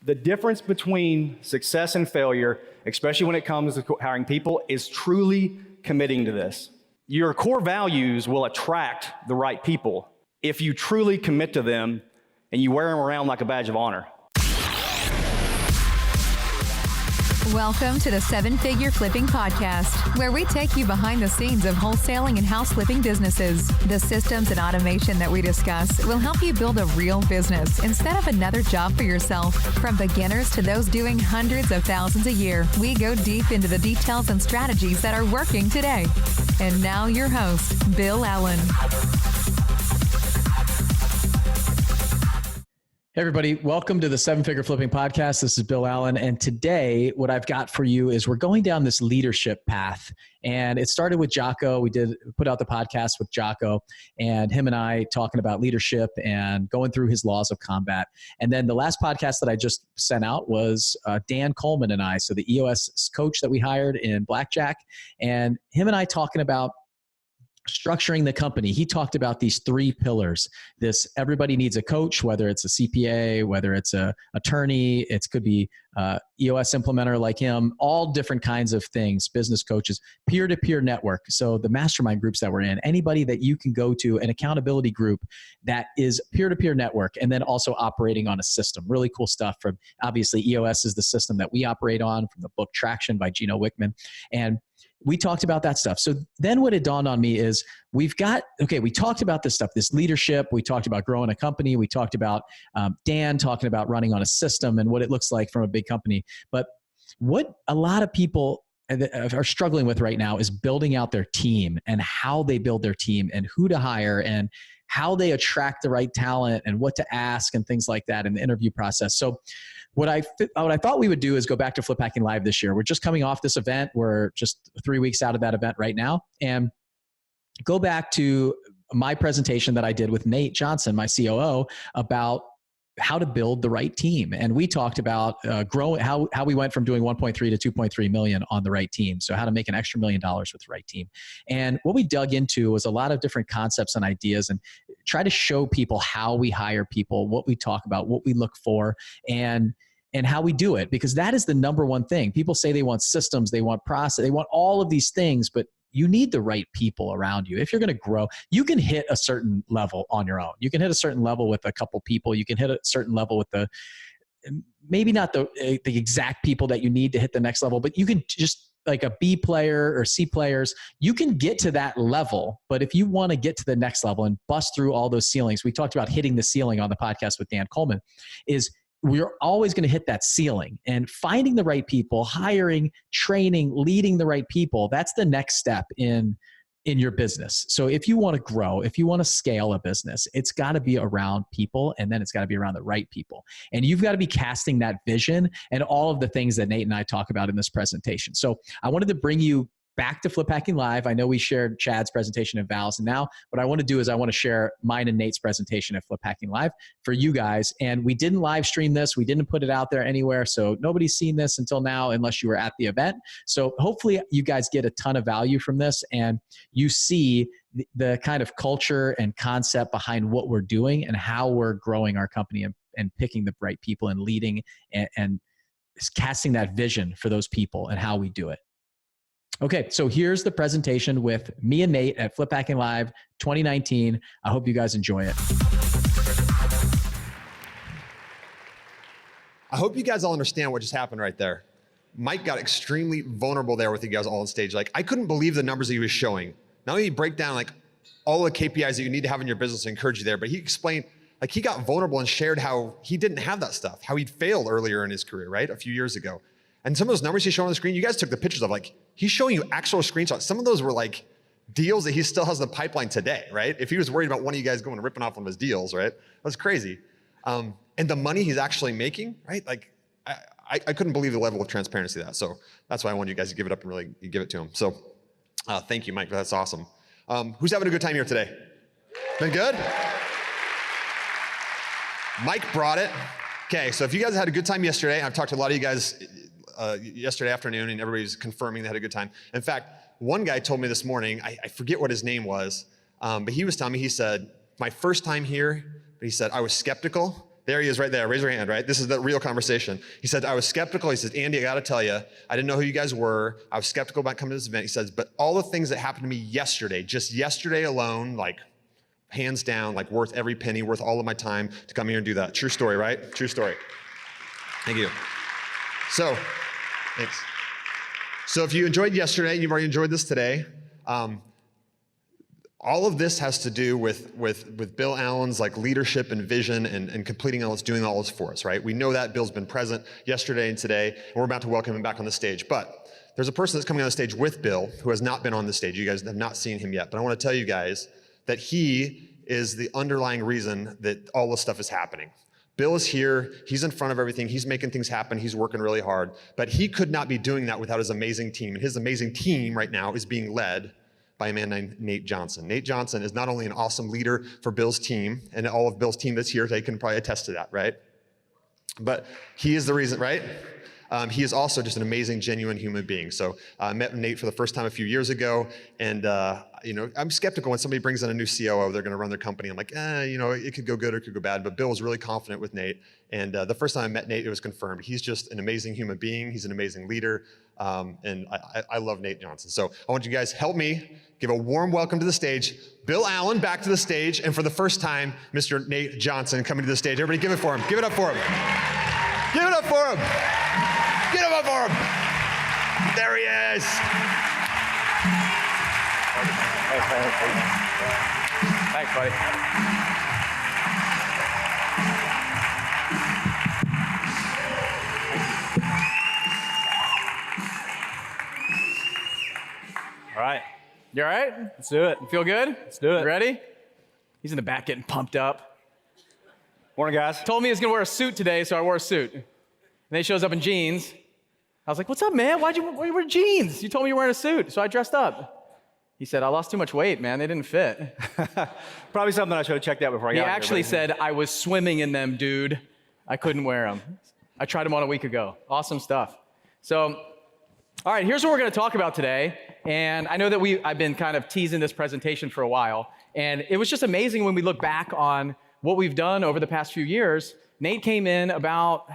The difference between success and failure, especially when it comes to hiring people, is truly committing to this. Your core values will attract the right people if you truly commit to them and you wear them around like a badge of honor. Welcome to the Seven Figure Flipping Podcast, where we take you behind the scenes of wholesaling and house flipping businesses. The systems and automation that we discuss will help you build a real business instead of another job for yourself. From beginners to those doing hundreds of thousands a year, we go deep into the details and strategies that are working today. And now your host, Bill Allen. Hey everybody, welcome to the Seven Figure Flipping Podcast. This is Bill Allen, and today what I've got for you is we're going down this leadership path, and it started with Jocko. We put out the podcast with Jocko, and him and I talking about leadership and going through his laws of combat. And then the last podcast that I just sent out was Dan Coleman and I, so the EOS coach that we hired in Blackjack, and him and I talking about structuring the company. He talked about these three pillars. Everybody needs a coach, whether it's a CPA, whether it's a attorney, it could be EOS implementer like him, all different kinds of things, business coaches, peer-to-peer network. So the mastermind groups that we're in, anybody that you can go to, an accountability group that is peer-to-peer network, and then also operating on a system. Really cool stuff. From obviously EOS is the system that we operate on, from the book Traction by Gino Wickman. And we talked about that stuff. So then what it dawned on me is we talked about this stuff, this leadership. We talked about growing a company. We talked about Dan talking about running on a system and what it looks like from a big company. But what a lot of people are struggling with right now is building out their team and how they build their team and who to hire and how they attract the right talent and what to ask and things like that in the interview process. So what I thought we would do is go back to Flip Hacking Live this year. We're just coming off this event. We're just 3 weeks out of that event right now, and go back to my presentation that I did with Nate Johnson, my COO, about how to build the right team. And we talked about growing, how we went from doing 1.3 to 2.3 million on the right team. So how to make an extra $1 million with the right team. And what we dug into was a lot of different concepts and ideas, and try to show people how we hire people, what we talk about, what we look for, and how we do it, because that is the number one thing. People say they want systems, they want process, they want all of these things, but you need the right people around you. If you're going to grow, you can hit a certain level on your own. You can hit a certain level with a couple people. You can hit a certain level with maybe not the exact people that you need to hit the next level, but you can just, like a B player or C players, you can get to that level. But if you want to get to the next level and bust through all those ceilings, we talked about hitting the ceiling on the podcast with Dan Coleman, is we're always going to hit that ceiling, and finding the right people, hiring, training, leading the right people. That's the next step in your business. So if you want to grow, if you want to scale a business, it's got to be around people, and then it's got to be around the right people. And you've got to be casting that vision and all of the things that Nate and I talk about in this presentation. So I wanted to bring you back to Flip Hacking Live. I know we shared Chad's presentation and Val's, and now what I want to do is I want to share mine and Nate's presentation at Flip Hacking Live for you guys. And we didn't live stream this. We didn't put it out there anywhere. So nobody's seen this until now unless you were at the event. So hopefully you guys get a ton of value from this, and you see the kind of culture and concept behind what we're doing and how we're growing our company and picking the right people and leading and casting that vision for those people and how we do it. Okay, so here's the presentation with me and Nate at Flip Hacking Live 2019. I hope you guys enjoy it. I hope you guys all understand what just happened right there. Mike got extremely vulnerable there with you guys all on stage. Like, I couldn't believe the numbers that he was showing. Not only did he break down like all the KPIs that you need to have in your business to encourage you there, but he explained, like, he got vulnerable and shared how he didn't have that stuff, how he'd failed earlier in his career, right? A few years ago. And some of those numbers he's showing on the screen, you guys took the pictures of, like, he's showing you actual screenshots. Some of those were like deals that he still has in the pipeline today, right? If he was worried about one of you guys going and ripping off one of his deals, right? That's crazy. And the money he's actually making, right? Like, I couldn't believe the level of transparency of that. So that's why I wanted you guys to give it up and really give it to him. So thank you, Mike. That's awesome. Who's having a good time here today? Been good? Mike brought it. Okay, so if you guys had a good time yesterday, I've talked to a lot of you guys yesterday afternoon, and everybody's confirming they had a good time. In fact, one guy told me this morning, I forget what his name was, but he was telling me, he said, my first time here, but he said, I was skeptical, There he is right there. Raise your hand, right? This is the real conversation. He said, I was skeptical. He says, Andy, I got to tell you, I didn't know who you guys were. I was skeptical about coming to this event. He says, but all the things that happened to me yesterday, just yesterday alone, like hands down, like worth every penny, worth all of my time to come here and do that. True story, right? True story. Thank you. So, thanks. So if you enjoyed yesterday, you've already enjoyed this today. All of this has to do with Bill Allen's like leadership and vision and completing all this, doing all this for us, right? We know that Bill's been present yesterday and today, and we're about to welcome him back on the stage. But there's a person that's coming on the stage with Bill who has not been on the stage. You guys have not seen him yet, but I want to tell you guys that he is the underlying reason that all this stuff is happening. Bill is here, he's in front of everything, he's making things happen, he's working really hard, but he could not be doing that without his amazing team. And his amazing team right now is being led by a man named Nate Johnson. Nate Johnson is not only an awesome leader for Bill's team, and all of Bill's team that's here, they can probably attest to that, right? But he is the reason, right? He is also just an amazing, genuine human being. So I met Nate for the first time a few years ago, and I'm skeptical when somebody brings in a new C.O.O, they're gonna run their company. I'm like, it could go good or it could go bad, but Bill was really confident with Nate, and the first time I met Nate, it was confirmed. He's just an amazing human being, he's an amazing leader, and I love Nate Johnson. So I want you guys help me give a warm welcome to the stage, Bill Allen back to the stage, and for the first time, Mr. Nate Johnson coming to the stage. Everybody give it for him, give it up for him. Give it up for him. Get him up for him. There he is. Thanks, buddy. All right. You all right? Let's do it. You feel good? Let's do it. You ready? He's in the back getting pumped up. Morning, guys. Told me he was gonna wear a suit today, so I wore a suit. And then he shows up in jeans. I was like, what's up, man? Why'd you wear jeans? You told me you were wearing a suit, so I dressed up. He said, I lost too much weight, man. They didn't fit. Probably something I should have checked out before I got He here. actually said, I was swimming in them, dude. I couldn't wear them. I tried them on a week ago. Awesome stuff. So, all right, here's what we're gonna talk about today. And I know that I've been kind of teasing this presentation for a while. And it was just amazing when we look back on what we've done over the past few years. Nate came in about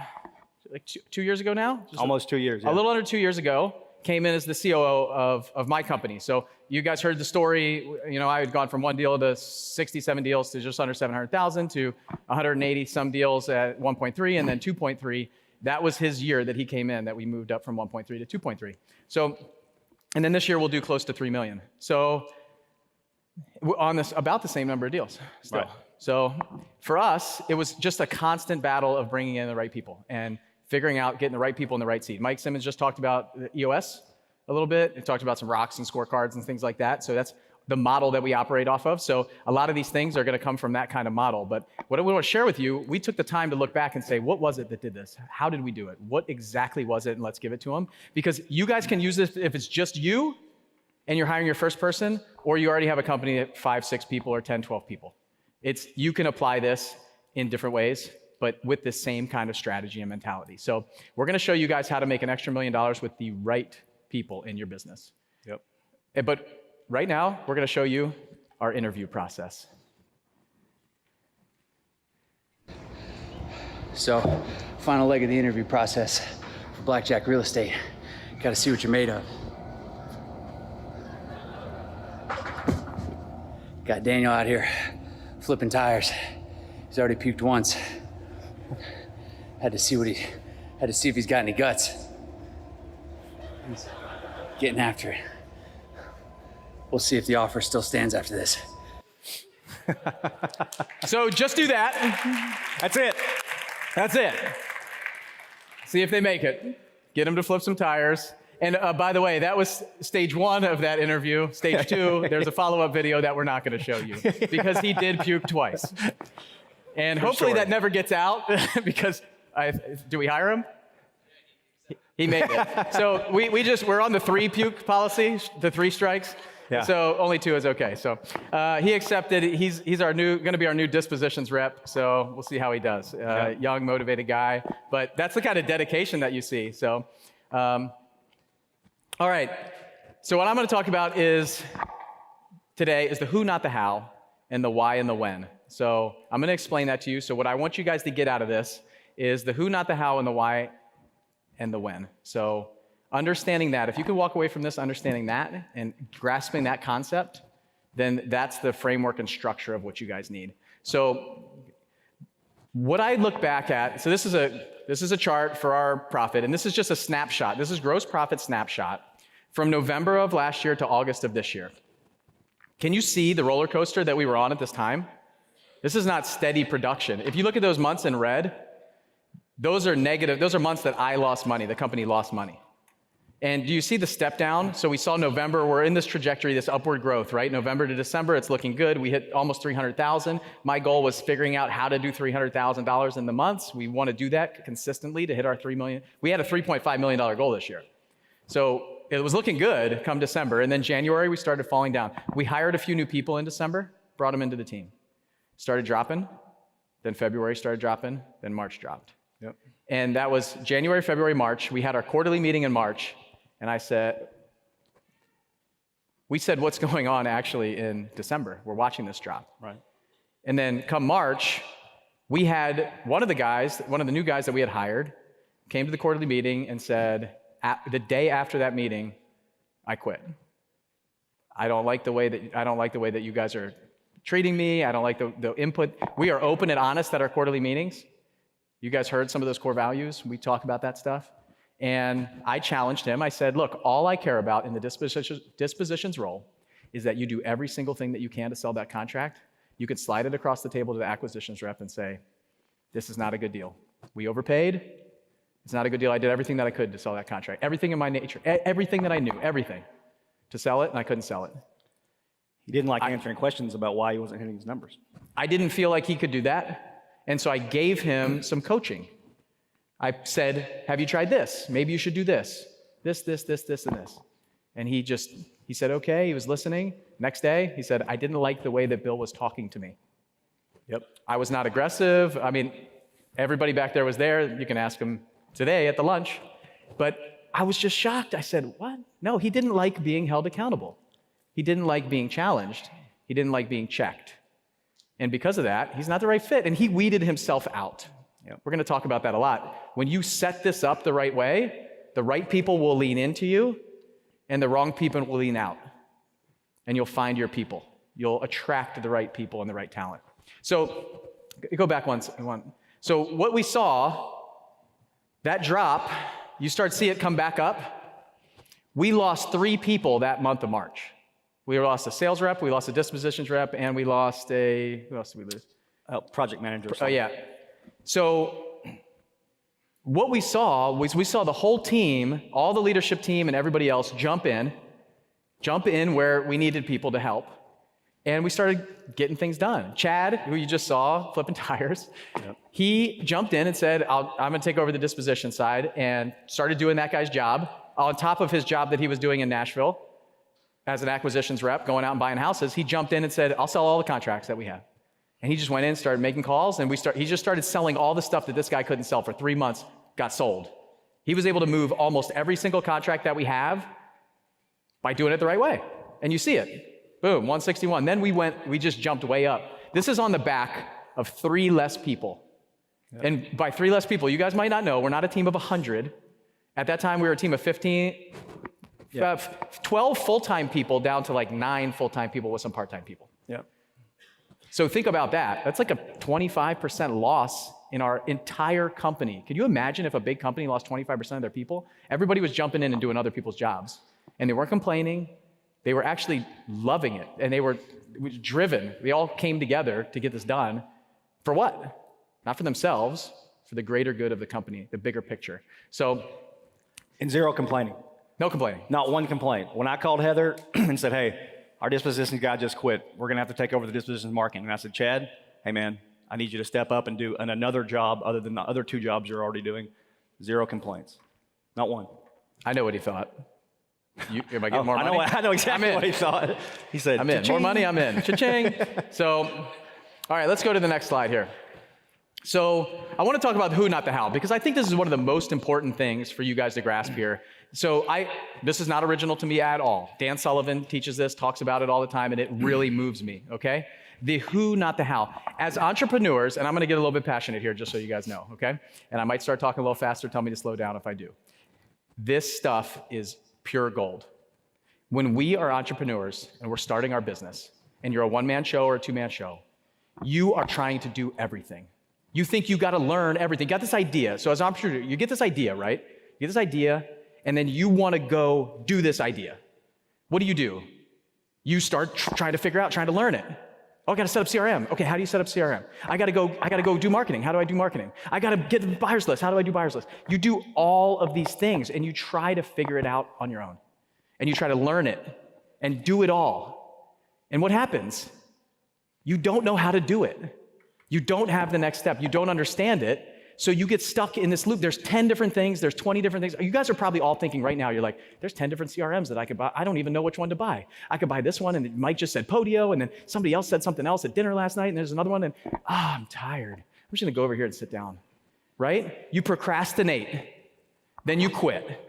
like 2 years ago now? Almost 2 years, yeah. A little under 2 years ago, came in as the C.O.O. of my company. So you guys heard the story. I had gone from one deal to 67 deals to just under 700,000 to 180 some deals at 1.3 and then 2.3. That was his year that he came in, that we moved up from 1.3 to 2.3. So, and then this year we'll do close to 3 million. So on this, about the same number of deals still. Right. So for us, it was just a constant battle of bringing in the right people and figuring out getting the right people in the right seat. Mike Simmons just talked about the EOS a little bit. He talked about some rocks and scorecards and things like that. So that's the model that we operate off of. So a lot of these things are going to come from that kind of model. But what I want to share with you, we took the time to look back and say, what was it that did this? How did we do it? What exactly was it? And let's give it to them. Because you guys can use this if it's just you and you're hiring your first person, or you already have a company at 5, 6 people or 10, 12 people. You can apply this in different ways, but with the same kind of strategy and mentality. So we're going to show you guys how to make an extra $1 million with the right people in your business. Yep. But right now, we're going to show you our interview process. So, final leg of the interview process for Blackjack Real Estate. Got to see what you're made of. Got Daniel out here flipping tires. He's already puked once. Had to see if he's got any guts. He's getting after it. We'll see if the offer still stands after this. So just do that. That's it. That's it. See if they make it. Get them to flip some tires. And by the way, that was stage 1 of that interview. Stage 2, there's a follow-up video that we're not going to show you because he did puke twice. And hopefully that never gets out because do we hire him? He made it. So we're on the 3 puke policy, the 3 strikes. Yeah. So only 2 is okay. So he accepted. He's going to be our new dispositions rep. So we'll see how he does. Young, motivated guy. But that's the kind of dedication that you see. So, all right. So what I'm going to talk about today is the who, not the how, and the why and the when. So I'm going to explain that to you. So what I want you guys to get out of this is the who, not the how, and the why, and the when. So understanding that, if you can walk away from this understanding that and grasping that concept, then that's the framework and structure of what you guys need. So what I look back at, so this is a chart for our profit, and this is just a snapshot. This is gross profit snapshot from November of last year to August of this year. Can you see the roller coaster that we were on at this time? This is not steady production. If you look at those months in red, those are negative. Those are months that I lost money, the company lost money. And do you see the step down? So we saw November, we're in this trajectory, this upward growth, right? November to December, it's looking good. We hit almost 300,000. My goal was figuring out how to do $300,000 in the months. We want to do that consistently to hit our $3 million. We had a $3.5 million goal this year. So it was looking good come December. And then January, we started falling down. We hired a few new people in December, brought them into the team. Started dropping, then February started dropping, then March dropped. Yep. And that was January, February, March. We had our quarterly meeting in March. And we said, what's going on actually in December? We're watching this drop. Right. And then come March, we had one of the new guys that we had hired, came to the quarterly meeting and said, the day after that meeting, I quit. I don't like the way that you guys are treating me. I don't like the input. We are open and honest at our quarterly meetings. You guys heard some of those core values. We talk about that stuff. And I challenged him. I said, look, all I care about in the dispositions role is that you do every single thing that you can to sell that contract. You could slide it across the table to the acquisitions rep and say, this is not a good deal. We overpaid. It's not a good deal. I did everything that I could to sell that contract. Everything in my nature, everything that I knew, everything to sell it, and I couldn't sell it. He didn't like answering questions about why he wasn't hitting his numbers. I didn't feel like he could do that. And so I gave him some coaching. I said, have you tried this? Maybe you should do this, and this. And he said, okay, he was listening. Next day, he said, I didn't like the way that Bill was talking to me. Yep. I was not aggressive. I mean, everybody back there was there. You can ask him today at the lunch. But I was just shocked. I said, what? No, he didn't like being held accountable. He didn't like being challenged. He didn't like being checked. And because of that, he's not the right fit. And he weeded himself out. Yep. We're going to talk about that a lot. When you set this up the right way, the right people will lean into you, and the wrong people will lean out. And you'll find your people. You'll attract the right people and the right talent. So go back one. So what we saw, that drop, you start to see it come back up. We lost 3 people that month of March. We lost a sales rep, we lost a dispositions rep, and we lost who else did we lose? Project manager. Oh, yeah. So what we saw was the whole team, all the leadership team and everybody else jump in where we needed people to help. And we started getting things done. Chad, who you just saw flipping tires, yep. He jumped in and said, I'm going to take over the disposition side, and started doing that guy's job on top of his job that he was doing in Nashville as an acquisitions rep, going out and buying houses. He jumped in and said, I'll sell all the contracts that we have. And he just went in, started making calls, and he just started selling all the stuff that this guy couldn't sell for 3 months, got sold. He was able to move almost every single contract that we have by doing it the right way. And you see it. Boom, 161. Then we just jumped way up. This is on the back of 3 less people. Yep. And by 3 less people, you guys might not know, we're not a team of 100. At that time, we were a team of 15, yep. 12 full-time people down to like 9 full-time people with some part-time people. Yep. So think about that. That's like a 25% loss in our entire company. Can you imagine if a big company lost 25% of their people? Everybody was jumping in and doing other people's jobs. And they weren't complaining. They were actually loving it. And it was driven. They all came together to get this done. For what? Not for themselves, for the greater good of the company, the bigger picture. So, and 0 complaining. No complaining. Not 1 complaint. When I called Heather and said, hey, our dispositions guy just quit. We're going to have to take over the dispositions marketing. And I said, Chad, hey, man, I need you to step up and do another job other than the other 2 jobs you're already doing. 0 complaints. Not 1. I know what he thought. Am I getting more money? I know exactly what he thought. He said, I'm in. More money, I'm in. Cha-ching. So, all right, let's go to the next slide here. So I want to talk about the who, not the how, because I think this is one of the most important things for you guys to grasp here. So this is not original to me at all. Dan Sullivan teaches this, talks about it all the time, and it really moves me, okay? The who, not the how. As entrepreneurs, and I'm gonna get a little bit passionate here just so you guys know, okay? And I might start talking a little faster, tell me to slow down if I do. This stuff is pure gold. When we are entrepreneurs and we're starting our business, and you're a one-man show or a two-man show, you are trying to do everything. You think you gotta learn everything. You got this idea. So as an entrepreneur, you get this idea, right? You get this idea, and then you wanna go do this idea. What do? You start trying to learn it. Oh, I gotta set up CRM. Okay, how do you set up CRM? I gotta go do marketing. How do I do marketing? I gotta get the buyers list. How do I do buyers list? You do all of these things, and you try to figure it out on your own. And you try to learn it and do it all. And what happens? You don't know how to do it. You don't have the next step. You don't understand it. So you get stuck in this loop. There's 10 different things. There's 20 different things. You guys are probably all thinking right now, you're like, there's 10 different CRMs that I could buy. I don't even know which one to buy. I could buy this one, and Mike just said Podio, and then somebody else said something else at dinner last night, and there's another one, and I'm tired. I'm just gonna go over here and sit down, right? You procrastinate, then you quit.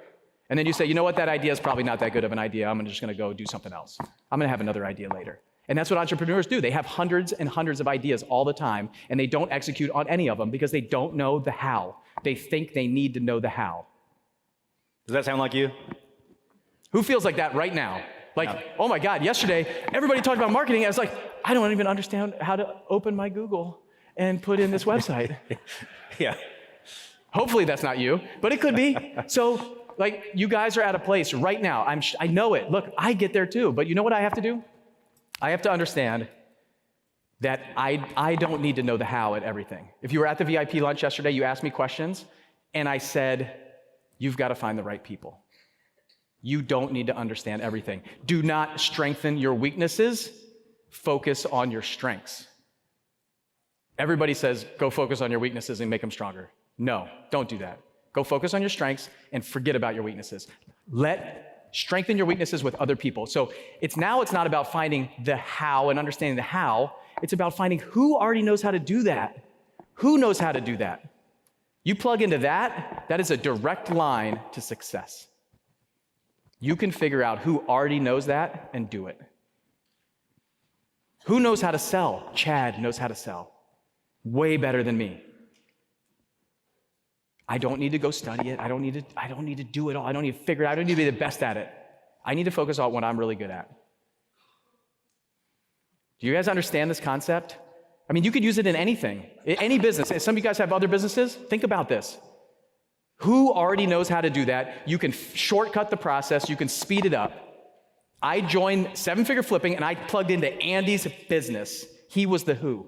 And then you say, you know what, that idea is probably not that good of an idea. I'm just gonna go do something else. I'm gonna have another idea later. And that's what entrepreneurs do. They have hundreds and hundreds of ideas all the time, and they don't execute on any of them because they don't know the how. They think they need to know the how. Does that sound like you? Who feels like that right now? Like, oh my God, yesterday, everybody talked about marketing. I was like, I don't even understand how to open my Google and put in this website. Yeah. Hopefully that's not you, but it could be. So, like, you guys are at a place right now. I know it. Look, I get there too, but you know what I have to do? I have to understand that I don't need to know the how at everything. If you were at the VIP lunch yesterday, you asked me questions, and I said, you've got to find the right people. You don't need to understand everything. Do not strengthen your weaknesses. Focus on your strengths. Everybody says, go focus on your weaknesses and make them stronger. No, don't do that. Go focus on your strengths and forget about your weaknesses. Strengthen your weaknesses with other people. So it's not about finding the how and understanding the how. It's about finding who already knows how to do that. Who knows how to do that? You plug into that, that is a direct line to success. You can figure out who already knows that and do it. Who knows how to sell? Chad knows how to sell. Way better than me. I don't need to go study it. I don't need to do it all. I don't need to figure it out. I don't need to be the best at it. I need to focus on what I'm really good at. Do you guys understand this concept? I mean, you could use it in anything, any business. Some of you guys have other businesses. Think about this. Who already knows how to do that? You can shortcut the process. You can speed it up. I joined Seven Figure Flipping, and I plugged into Andy's business. He was the who.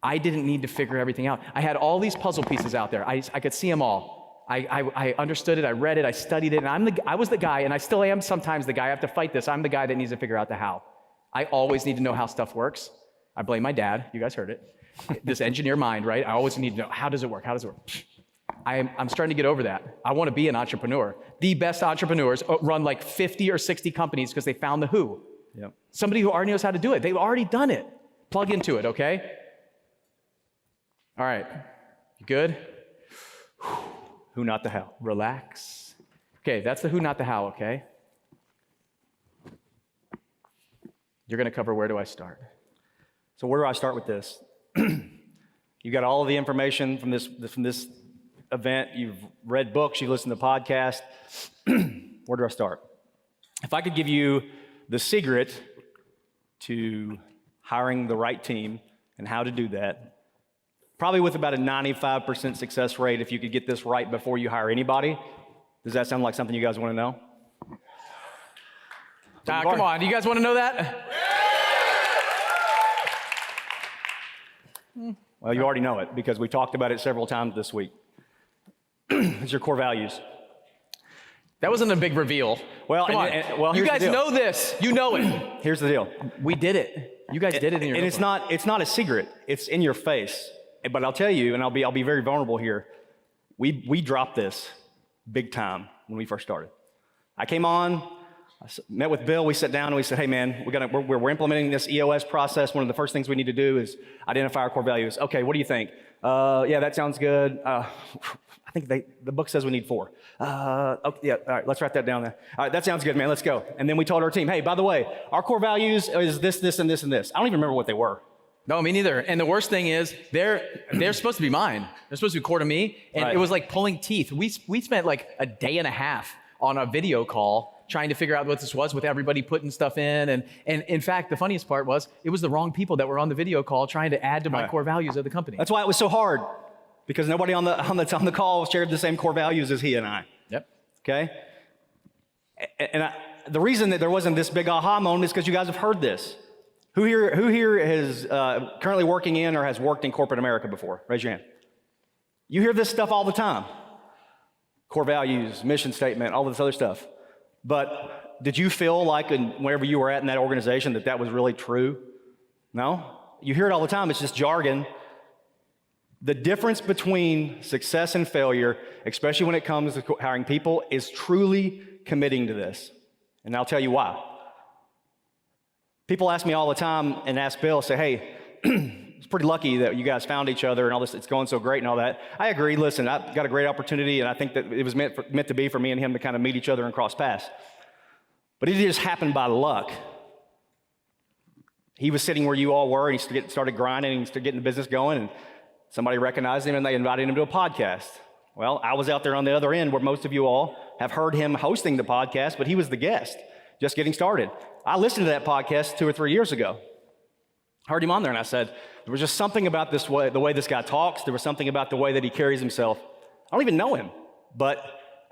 I didn't need to figure everything out. I had all these puzzle pieces out there. I could see them all. I understood it, I read it, I studied it, and I was the guy, and I still am sometimes the guy. I have to fight this. I'm the guy that needs to figure out the how. I always need to know how stuff works. I blame my dad. You guys heard it. This engineer mind, right? I always need to know, how does it work? How does it work? I'm starting to get over that. I want to be an entrepreneur. The best entrepreneurs run like 50 or 60 companies because they found the who. Yep. Somebody who already knows how to do it. They've already done it. Plug into it, okay? All right, you good? Who, not the how. Relax. Okay, that's the who, not the how, okay? You're gonna cover where do I start? So where do I start with this? You got all of the information from this event. You've read books, you've listened to podcasts. Where do I start? If I could give you the secret to hiring the right team and how to do that, probably with about a 95% success rate if you could get this right before you hire anybody. Does that sound like something you guys want to know? Come on, do you guys want to know that? Well, you already know it because we talked about it several times this week. It's your core values. That wasn't a big reveal. Well, come on. You guys know this. You know it. Here's the deal. We did it. You guys did it in your And it's not a secret. It's in your face. But I'll tell you, and I'll be very vulnerable here. We dropped this big time when we first started. I came on, I met with Bill. We sat down and we said, "Hey man, we're implementing this EOS process. One of the first things we need to do is identify our core values." Okay, what do you think? Yeah, that sounds good. I think the book says we need 4. Okay, yeah, all right, let's write that down there. All right, that sounds good, man, let's go. And then we told our team, hey, by the way, our core values is this, this, and this, and this. I don't even remember what they were. No, me neither. And the worst thing is, they're supposed to be mine. They're supposed to be core to me. And It was like pulling teeth. We spent like a day and a half on a video call trying to figure out what this was with everybody putting stuff in. And in fact, the funniest part was, it was the wrong people that were on the video call trying to add to my core values of the company. That's why it was so hard, because nobody on the call shared the same core values as he and I. Yep. Okay? And the reason that there wasn't this big aha moment is because you guys have heard this. Who here is currently working in or has worked in corporate America before? Raise your hand. You hear this stuff all the time. Core values, mission statement, all this other stuff. But did you feel like whenever you were at in that organization that was really true? No? You hear it all the time. It's just jargon. The difference between success and failure, especially when it comes to hiring people, is truly committing to this. And I'll tell you why. People ask me all the time and ask Bill, say, hey, it's pretty lucky that you guys found each other and all this, it's going so great and all that. I agree, listen, I've got a great opportunity and I think that it was meant to be for me and him to kind of meet each other and cross paths. But it just happened by luck. He was sitting where you all were and he started grinding and he started getting the business going and somebody recognized him and they invited him to a podcast. Well, I was out there on the other end where most of you all have heard him hosting the podcast, but he was the guest, just getting started. I listened to that podcast 2 or 3 years ago. Heard him on there and I said, there was just something about the way this guy talks. There was something about the way that he carries himself. I don't even know him, but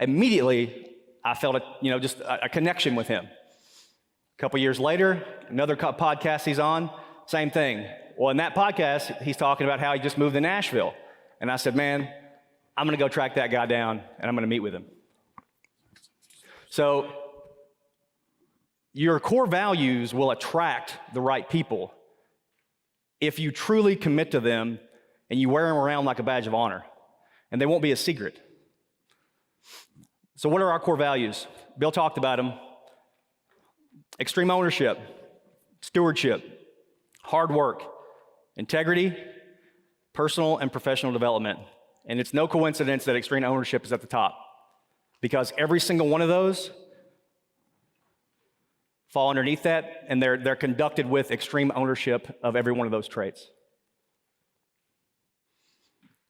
immediately I felt just a connection with him. A couple years later, another podcast he's on, same thing. Well, in that podcast, he's talking about how he just moved to Nashville. And I said, man, I'm going to go track that guy down and I'm going to meet with him. So your core values will attract the right people if you truly commit to them and you wear them around like a badge of honor, and they won't be a secret. So what are our core values? Bill talked about them. Extreme ownership, stewardship, hard work, integrity, personal and professional development. And it's no coincidence that extreme ownership is at the top, because every single one of those fall underneath that, and they're conducted with extreme ownership of every one of those traits.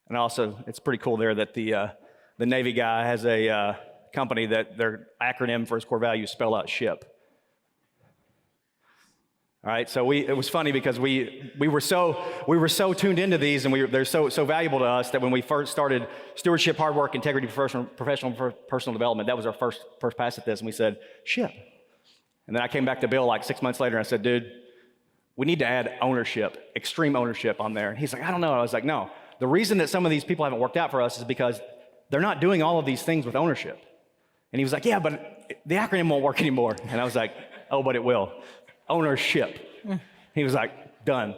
And also, it's pretty cool there that the Navy guy has a company that their acronym for his core values spell out SHIP. All right, so it was funny because we were so tuned into these, and they're so valuable to us that when we first started Stewardship, Hardwork, Integrity, Professional, Personal Development, that was our first pass at this, and we said SHIP. And then I came back to Bill like 6 months later and I said, dude, we need to add ownership, extreme ownership on there. And he's like, I don't know. I was like, no. The reason that some of these people haven't worked out for us is because they're not doing all of these things with ownership. And he was like, yeah, but the acronym won't work anymore. And I was like, oh, but it will. Ownership. He was like, done.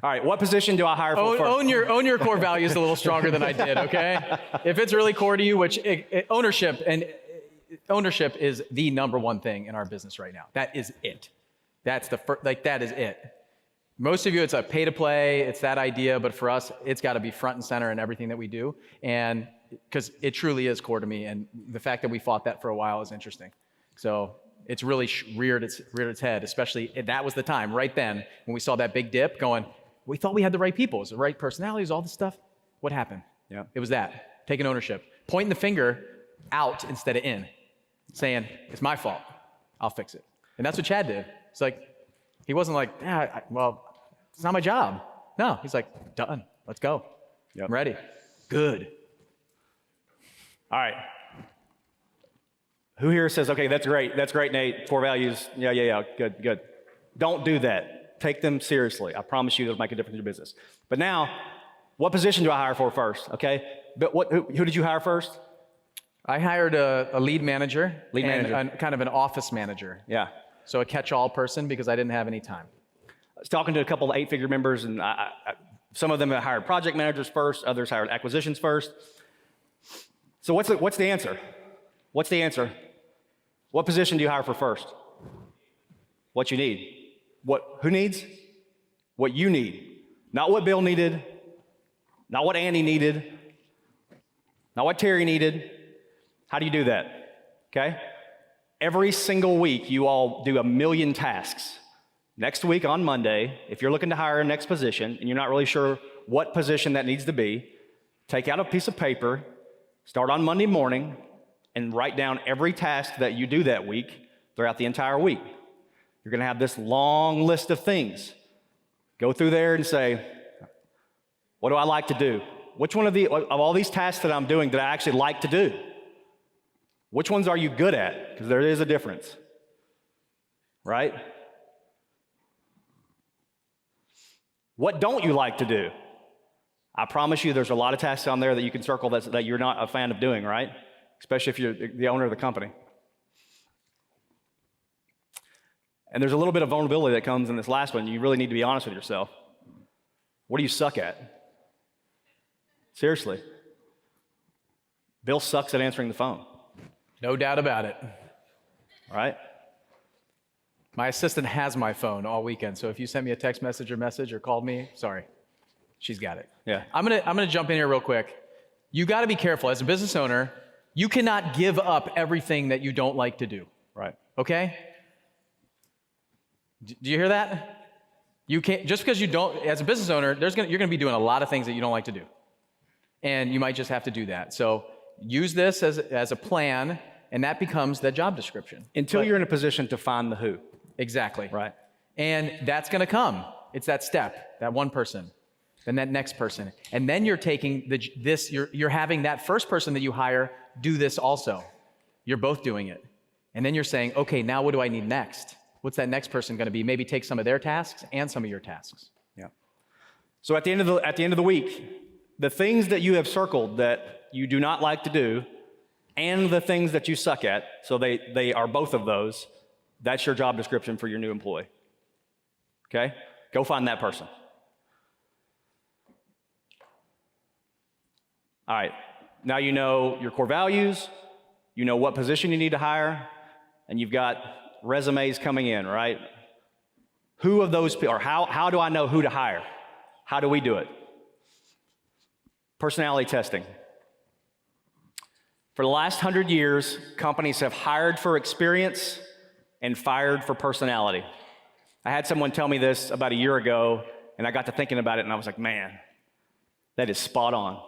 All right, what position do I hire for first? Own your core values a little stronger than I did, okay? If it's really core to you, which ownership is the number one thing in our business right now. That is it. That's that is it. Most of you, it's a pay to play, it's that idea, but for us, it's got to be front and center in everything that we do, and because it truly is core to me, and the fact that we fought that for a while is interesting. So it's really reared its head, especially that was the time right then when we saw that big dip going, we thought we had the right people, it was the right personalities, all this stuff. What happened? Yeah. It was that, taking ownership, pointing the finger out instead of in, saying, it's my fault, I'll fix it. And that's what Chad did. It's like, he wasn't like, well, it's not my job. No, he's like, done, let's go. Yep. I'm ready. Good. All right. Who here says, okay, that's great, Nate, core values, yeah, good. Don't do that. Take them seriously. I promise you it'll make a difference in your business. But now, what position do I hire for first, okay? But who did you hire first? I hired a lead manager. And kind of an office manager. Yeah. So a catch-all person because I didn't have any time. I was talking to a couple of 8-figure members, and some of them hired project managers first, others hired acquisitions first. So what's the answer? What's the answer? What position do you hire for first? What you need. Who needs? What you need. Not what Bill needed, not what Andy needed, not what Terry needed. How do you do that? Okay? Every single week, you all do 1 million tasks. Next week on Monday, if you're looking to hire a next position and you're not really sure what position that needs to be, take out a piece of paper, start on Monday morning, and write down every task that you do that week throughout the entire week. You're gonna have this long list of things. Go through there and say, what do I like to do? Which one of all these tasks that I'm doing that I actually like to do? Which ones are you good at? Because there is a difference, right? What don't you like to do? I promise you there's a lot of tasks on there that you can circle that you're not a fan of doing, right? Especially if you're the owner of the company. And there's a little bit of vulnerability that comes in this last one. You really need to be honest with yourself. What do you suck at? Seriously. Bill sucks at answering the phone. No doubt about it. Right? My assistant has my phone all weekend, so if you sent me a text message or called me, sorry, she's got it. Yeah. I'm gonna jump in here real quick. You got to be careful as a business owner. You cannot give up everything that you don't like to do. Right. Okay? Do you hear that? You can't, just because you don't, as a business owner, you're gonna be doing a lot of things that you don't like to do, and you might just have to do that. So use this as a plan, and that becomes the job description. Until you're in a position to find the who. Exactly. Right. And that's going to come. It's that step, that one person, then that next person. And then you're taking you're having that first person that you hire do this also. You're both doing it. And then you're saying, okay, now what do I need next? What's that next person going to be? Maybe take some of their tasks and some of your tasks. Yeah. So at the end of the week, the things that you have circled that you do not like to do, and the things that you suck at, so they are both of those, that's your job description for your new employee. Okay? Go find that person. All right. Now you know your core values, you know what position you need to hire, and you've got resumes coming in, right? Who of those, or how do I know who to hire? How do we do it? Personality testing. For the last 100 years, companies have hired for experience and fired for personality. I had someone tell me this about a year ago, and I got to thinking about it, and I was like, man, that is spot on.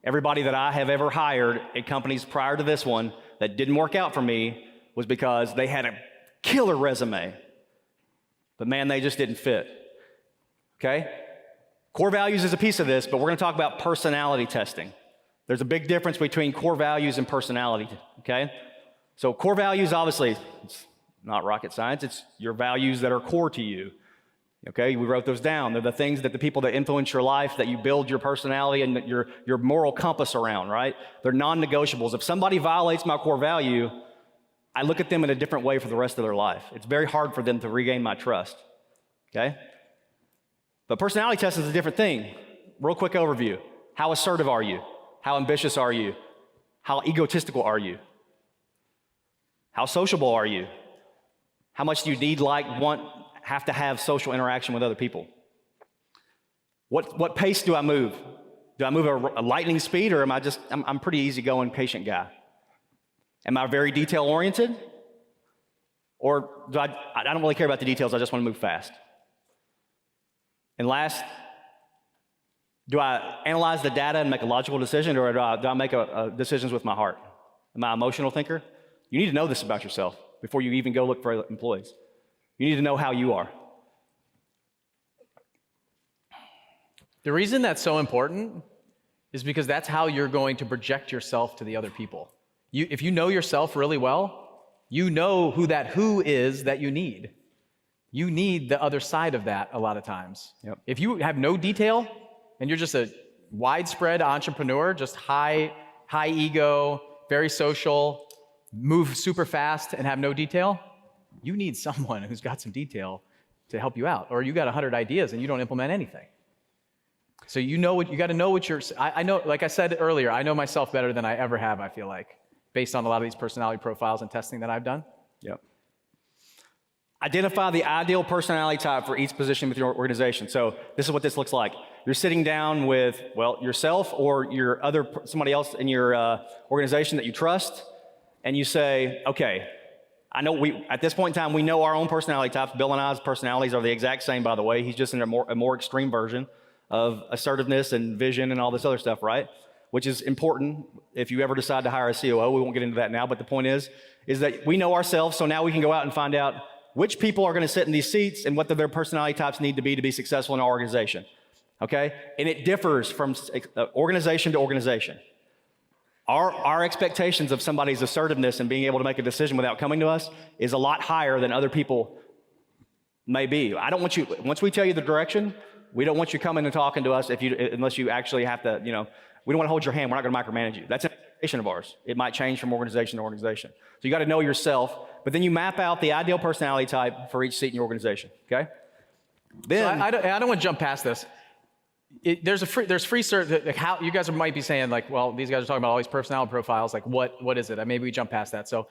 Everybody that I have ever hired at companies prior to this one that didn't work out for me was because they had a killer resume, but man, they just didn't fit. Okay? Core values is a piece of this, but we're going to talk about personality testing. There's a big difference between core values and personality, okay? So core values, obviously, it's not rocket science. It's your values that are core to you, okay? We wrote those down. They're the things that the people that influence your life, that you build your personality and your moral compass around, right? They're non-negotiables. If somebody violates my core value, I look at them in a different way for the rest of their life. It's very hard for them to regain my trust, okay? But personality testing is a different thing. Real quick overview. How assertive are you? How ambitious are you? How egotistical are you? How sociable are you? How much do you need, have to have social interaction with other people? What pace do I move? Do I move a lightning speed, or am I'm pretty easygoing, patient guy? Am I very detail oriented? Or I don't really care about the details, I just want to move fast? And last, do I analyze the data and make a logical decision, or do I make decisions with my heart? Am I an emotional thinker? You need to know this about yourself before you even go look for employees. You need to know how you are. The reason that's so important is because that's how you're going to project yourself to the other people. If you know yourself really well, you know who that who is that you need. You need the other side of that a lot of times. Yep. If you have no detail and you're just a widespread entrepreneur, just high ego, very social, move super fast and have no detail, you need someone who's got some detail to help you out. Or you got 100 ideas and you don't implement anything. So you got to know what I know, like I said earlier, I know myself better than I ever have, I feel like, based on a lot of these personality profiles and testing that I've done. Yep. Identify the ideal personality type for each position with your organization. So this is what this looks like. You're sitting down with, well, yourself or somebody else in your organization that you trust, and you say, okay, I know at this point in time, we know our own personality types. Bill and I's personalities are the exact same, by the way. He's just in a more extreme version of assertiveness and vision and all this other stuff, right? Which is important if you ever decide to hire a COO. We won't get into that now, but the point is that we know ourselves, so now we can go out and find out which people are going to sit in these seats and what their personality types need to be successful in our organization, okay? And it differs from organization to organization. Our expectations of somebody's assertiveness and being able to make a decision without coming to us is a lot higher than other people may be. I don't want you, once we tell you the direction, we don't want you coming and talking to us unless you actually have to, we don't want to hold your hand. We're not going to micromanage you. That's an expectation of ours. It might change from organization to organization. So you got to know yourself, but then you map out the ideal personality type for each seat in your organization, okay? Then so I don't want to jump past this. There's free search. Like how you guys might be saying, like, well, these guys are talking about all these personality profiles. Like, what is it? Maybe we jump past that. So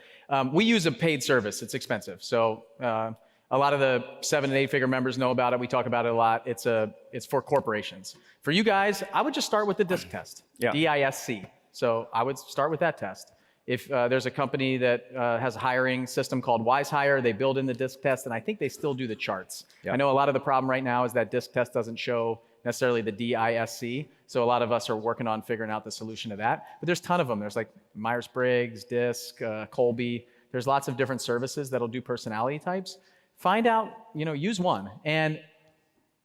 we use a paid service. It's expensive. So a lot of the 7- and 8-figure members know about it. We talk about it a lot. It's for corporations. For you guys, I would just start with the DISC test. Yeah. DISC. So I would start with that test. If there's a company that has a hiring system called Wise Hire, they build in the DISC test, and I think they still do the charts. Yeah. I know a lot of the problem right now is that DISC test doesn't show necessarily the DISC, so a lot of us are working on figuring out the solution to that. But there's a ton of them. There's like Myers-Briggs, DISC, Colby. There's lots of different services that'll do personality types. Find out, use one. And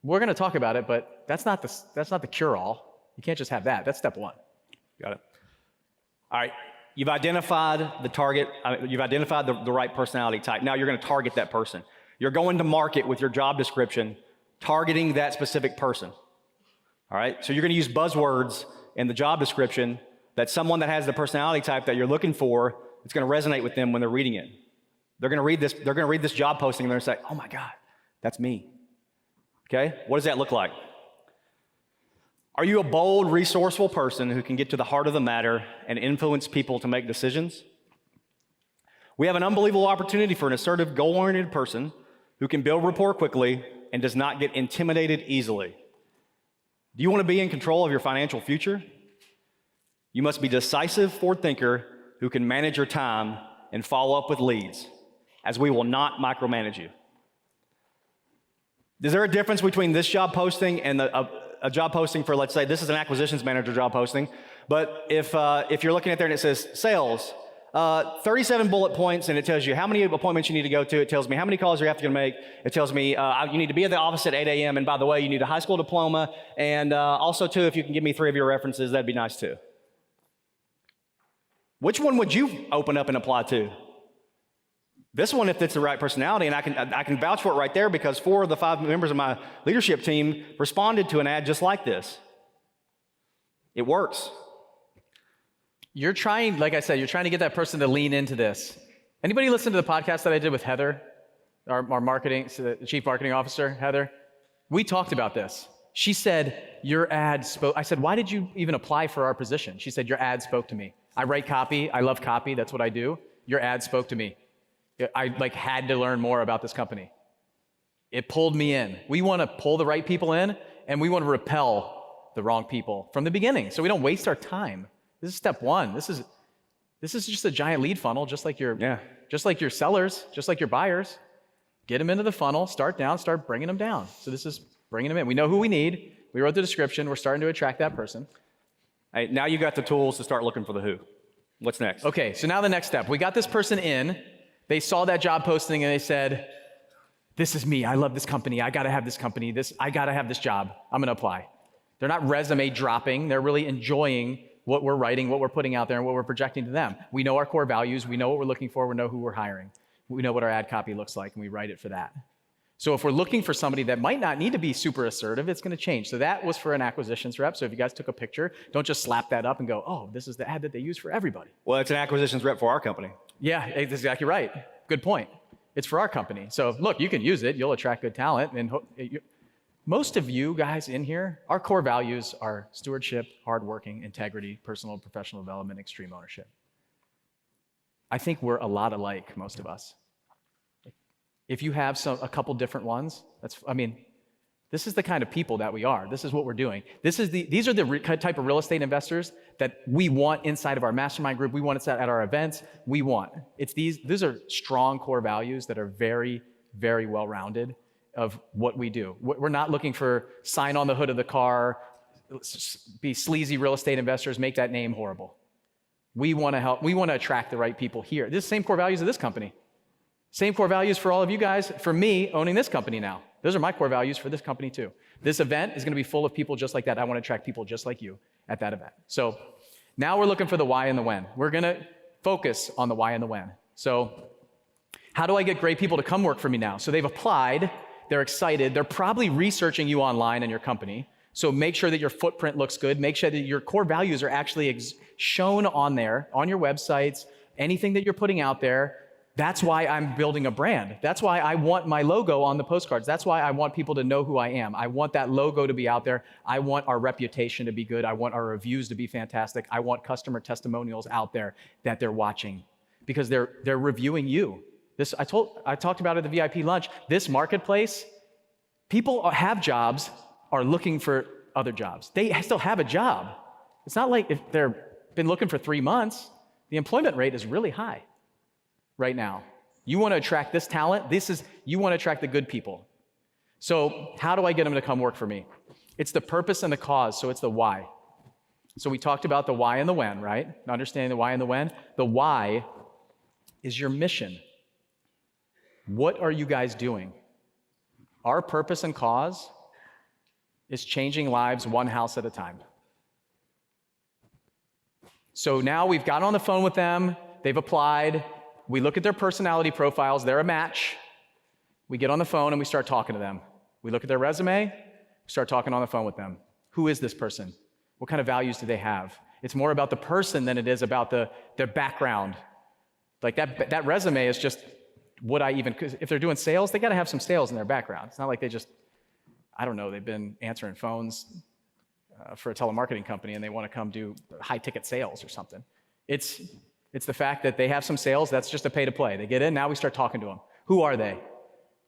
we're going to talk about it, but that's not the cure-all. You can't just have that. That's step one. Got it. All right. You've identified the target. You've identified the right personality type. Now you're going to target that person. You're going to market with your job description, targeting that specific person. All right. So you're going to use buzzwords in the job description that someone that has the personality type that you're looking for, it's going to resonate with them when they're reading it. They're going to read this. They're going to read this job posting and they're going to say, "Oh my God, that's me." Okay. What does that look like? Are you a bold, resourceful person who can get to the heart of the matter and influence people to make decisions? We have an unbelievable opportunity for an assertive, goal-oriented person who can build rapport quickly and does not get intimidated easily. Do you want to be in control of your financial future? You must be a decisive forward thinker who can manage your time and follow up with leads, as we will not micromanage you. Is there a difference between this job posting and a job posting for, let's say, this is an acquisitions manager job posting, but if you're looking at there and it says sales, 37 bullet points, and it tells you how many appointments you need to go to, it tells me how many calls you have to make, it tells me you need to be at the office at 8 a.m., and by the way, you need a high school diploma, and also, too, if you can give me 3 of your references, that'd be nice, too. Which one would you open up and apply to? This one, if it's the right personality, and I can vouch for it right there because 4 of the 5 members of my leadership team responded to an ad just like this. It works. You're trying, like I said, you're trying to get that person to lean into this. Anybody listen to the podcast that I did with Heather, our marketing, the chief marketing officer, Heather? We talked about this. She said, your ad spoke. I said, why did you even apply for our position? She said, your ad spoke to me. I write copy. I love copy. That's what I do. Your ad spoke to me. I had to learn more about this company. It pulled me in. We want to pull the right people in, and we want to repel the wrong people from the beginning, so we don't waste our time. This is step one. This is just a giant lead funnel, just like your sellers, just like your buyers. Get them into the funnel. Start down. Start bringing them down. So this is bringing them in. We know who we need. We wrote the description. We're starting to attract that person. Hey, now you got the tools to start looking for the who. What's next? Okay. So now the next step. We got this person in. They saw that job posting and they said, this is me. I love this company. I got to have this company. I got to have this job. I'm going to apply. They're not resume dropping. They're really enjoying what we're writing, what we're putting out there, and what we're projecting to them. We know our core values. We know what we're looking for. We know who we're hiring. We know what our ad copy looks like, and we write it for that. So if we're looking for somebody that might not need to be super assertive, it's going to change. So that was for an acquisitions rep. So if you guys took a picture, don't just slap that up and go, oh, this is the ad that they use for everybody. Well, it's an acquisitions rep for our company. Yeah, that's exactly right. Good point. It's for our company. So look, you can use it. You'll attract good talent. And most of you guys in here, our core values are stewardship, hardworking, integrity, personal and professional development, extreme ownership. I think we're a lot alike, most of us. If you have a couple different ones, this is the kind of people that we are. This is what we're doing. These are the type of real estate investors that we want inside of our mastermind group. We want it at our events. These are strong core values that are very, very well-rounded of what we do. We're not looking for sign on the hood of the car, be sleazy real estate investors, make that name horrible. We want to help. We want to attract the right people here. This is the same core values of this company. Same core values for all of you guys, for me owning this company now. Those are my core values for this company too. This event is going to be full of people just like that. I want to attract people just like you at that event. So now we're looking for the why and the when. We're going to focus on the why and the when. So how do I get great people to come work for me now? So they've applied, they're excited, they're probably researching you online and your company. So make sure that your footprint looks good. Make sure that your core values are actually shown on there, on your websites, anything that you're putting out there. That's why I'm building a brand. That's why I want my logo on the postcards. That's why I want people to know who I am. I want that logo to be out there. I want our reputation to be good. I want our reviews to be fantastic. I want customer testimonials out there that they're watching because they're reviewing you. I talked about it at the VIP lunch. This marketplace, people have jobs, are looking for other jobs. They still have a job. It's not like if they've been looking for 3 months, the employment rate is really high right now. You want to attract this talent. You want to attract the good people. So how do I get them to come work for me? It's the purpose and the cause, so it's the why. So we talked about the why and the when, right? Understanding the why and the when. The why is your mission. What are you guys doing? Our purpose and cause is changing lives one house at a time. So now we've got on the phone with them, they've applied, we look at their personality profiles, they're a match. We get on the phone and we start talking to them. We look at their resume, we start talking on the phone with them. Who is this person? What kind of values do they have? It's more about the person than it is about their background. Like that resume is just because if they're doing sales, they gotta have some sales in their background. It's not like they just, they've been answering phones for a telemarketing company and they want to come do high ticket sales or something. It's the fact that they have some sales, that's just a pay to play. They get in, now we start talking to them. Who are they?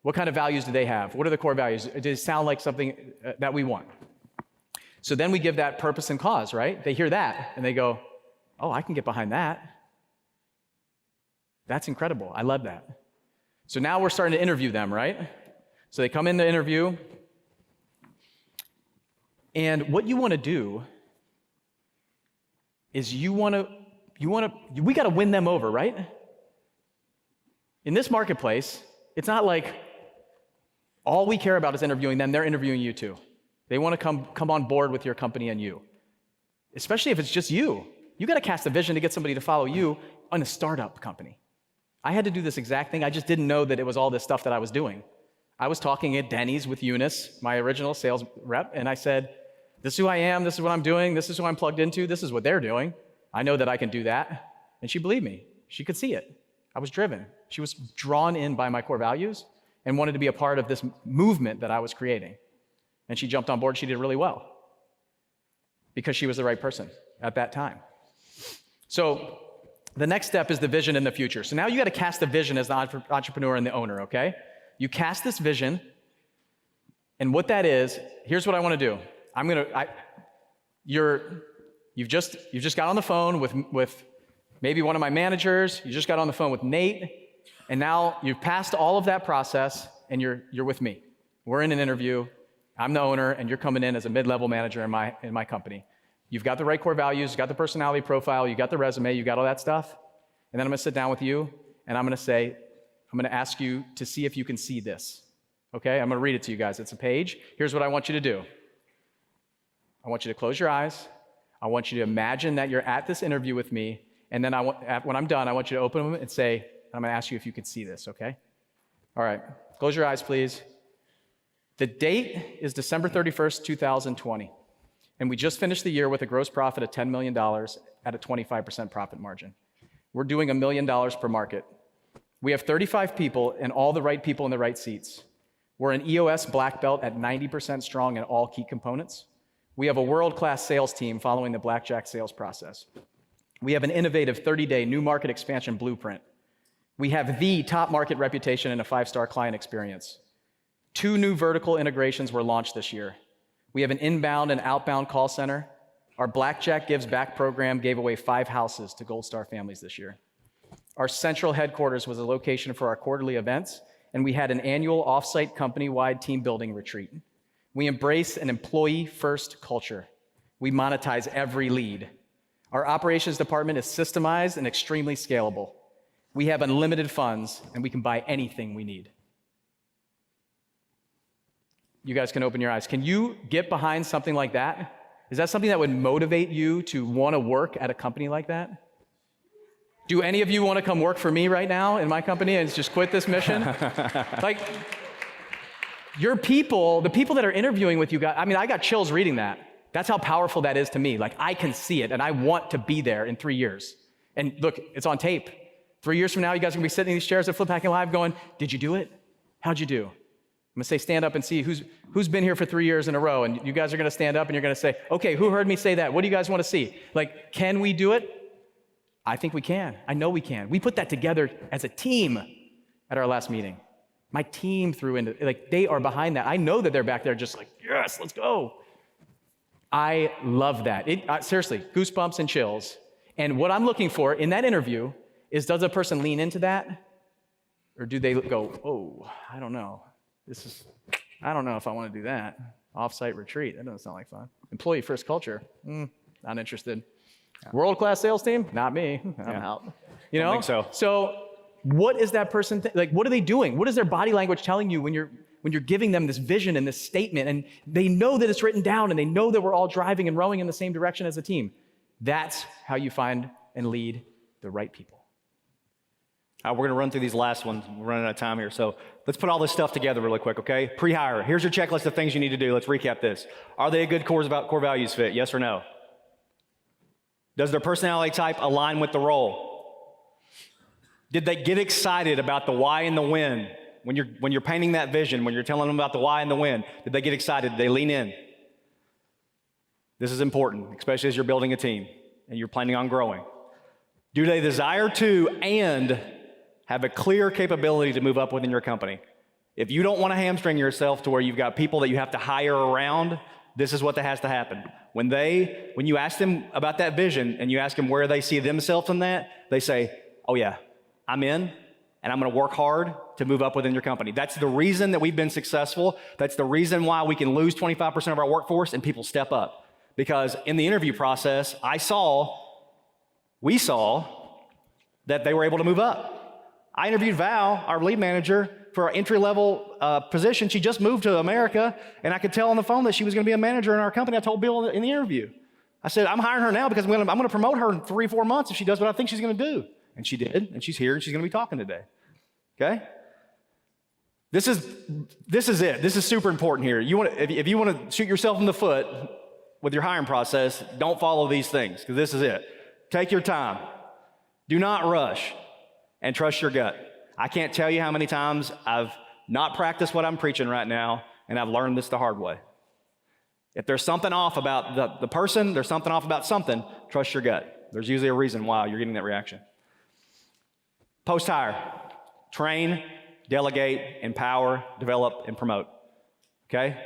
What kind of values do they have? What are the core values? Does it sound like something that we want? So then we give that purpose and cause, right? They hear that and they go, oh, I can get behind that. That's incredible. I love that. So now we're starting to interview them, right? So they come in to interview. And what you want to do is we got to win them over, right? In this marketplace, it's not like all we care about is interviewing them, they're interviewing you too. They want to come on board with your company and you. Especially if it's just you. You got to cast a vision to get somebody to follow you on a startup company. I had to do this exact thing. I just didn't know that it was all this stuff that I was doing. I was talking at Denny's with Eunice, my original sales rep, and I said, this is who I am, this is what I'm doing, this is who I'm plugged into, this is what they're doing. I know that I can do that. And she believed me. She could see it. I was driven. She was drawn in by my core values and wanted to be a part of this movement that I was creating. And she jumped on board. She did really well because she was the right person at that time. So the next step is the vision in the future. So now you got to cast the vision as the entrepreneur and the owner, okay? You cast this vision, and what that is, here's what I want to do. You've just got on the phone with maybe one of my managers, you just got on the phone with Nate, and now you've passed all of that process and you're with me. We're in an interview, I'm the owner, and you're coming in as a mid-level manager in my company. You've got the right core values, you've got the personality profile, you got the resume, you got all that stuff, and then I'm gonna sit down with you and I'm gonna ask you to see if you can see this, okay? I'm gonna read it to you guys, it's a page. Here's what I want you to do. I want you to close your eyes. I want you to imagine that you're at this interview with me, and then when I'm done, I want you to open them and say, I'm gonna ask you if you could see this, okay? All right, close your eyes, please. The date is December 31st, 2020, and we just finished the year with a gross profit of $10 million at a 25% profit margin. We're doing $1 million per market. We have 35 people and all the right people in the right seats. We're an EOS black belt at 90% strong in all key components. We have a world-class sales team following the Blackjack sales process. We have an innovative 30-day new market expansion blueprint. We have the top market reputation and a 5-star client experience. 2 new vertical integrations were launched this year. We have an inbound and outbound call center. Our Blackjack Gives Back program gave away 5 houses to Gold Star families this year. Our central headquarters was a location for our quarterly events, and we had an annual offsite company-wide team building retreat. We embrace an employee-first culture. We monetize every lead. Our operations department is systemized and extremely scalable. We have unlimited funds, and we can buy anything we need. You guys can open your eyes. Can you get behind something like that? Is that something that would motivate you to want to work at a company like that? Do any of you want to come work for me right now in my company and just quit this mission? Like, your people, the people that are interviewing with you guys, I mean, I got chills reading that. That's how powerful that is to me. Like, I can see it, and I want to be there in 3 years. And look, it's on tape. 3 years from now, you guys are going to be sitting in these chairs at Flip Hacking Live going, did you do it? How'd you do? I'm going to say, stand up and see who's been here for 3 years in a row. And you guys are going to stand up and you're going to say, okay, who heard me say that? What do you guys want to see? Like, can we do it? I think we can. I know we can. We put that together as a team at our last meeting. My team threw into, like, they are behind that. I know that they're back there just like, yes, let's go. I love that. Seriously, goosebumps and chills. And what I'm looking for in that interview is, does a person lean into that? Or do they go, oh, I don't know. I don't know if I want to do that. Off-site retreat, that doesn't sound like fun. Employee first culture, not interested. World-class sales team, not me, I'm out. You know? I think so. So what is that person, like, what are they doing? What is their body language telling you when you're giving them this vision and this statement, and they know that it's written down, and they know that we're all driving and rowing in the same direction as a team? That's how you find and lead the right people. We're going to run through these last ones. We're running out of time here. So let's put all this stuff together really quick, okay? Pre-hire. Here's your checklist of things you need to do. Let's recap this. Are they a good core values fit? Yes or no? Does their personality type align with the role? Did they get excited about the why and the when? When you're painting that vision, when you're telling them about the why and the when, did they get excited? Did they lean in? This is important, especially as you're building a team and you're planning on growing. Do they desire to and have a clear capability to move up within your company? If you don't want to hamstring yourself to where you've got people that you have to hire around, this is what has to happen. When you ask them about that vision and you ask them where they see themselves in that, they say, oh yeah, I'm in, and I'm going to work hard to move up within your company. That's the reason that we've been successful. That's the reason why we can lose 25% of our workforce and people step up. Because in the interview process, we saw that they were able to move up. I interviewed Val, our lead manager, for our entry-level position. She just moved to America, and I could tell on the phone that she was going to be a manager in our company. I told Bill in the interview. I said, I'm hiring her now because I'm going to promote her in 3-4 months if she does what I think she's going to do. And she did, and she's here, and she's going to be talking today. Okay? This is it. This is super important here. If you want to shoot yourself in the foot with your hiring process, don't follow these things, because this is it. Take your time. Do not rush, and trust your gut. I can't tell you how many times I've not practiced what I'm preaching right now, and I've learned this the hard way. If there's something off about the person, there's something off about something, trust your gut. There's usually a reason why you're getting that reaction. Post-hire, train, delegate, empower, develop, and promote. Okay?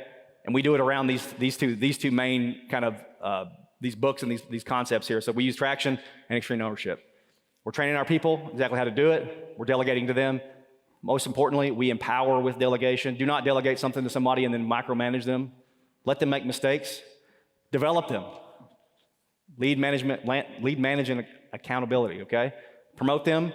And we do it around these two main kind of these books and these concepts here. So we use traction and extreme ownership. We're training our people exactly how to do it. We're delegating to them. Most importantly, we empower with delegation. Do not delegate something to somebody and then micromanage them. Let them make mistakes. Develop them. Lead management and accountability, okay? Promote them.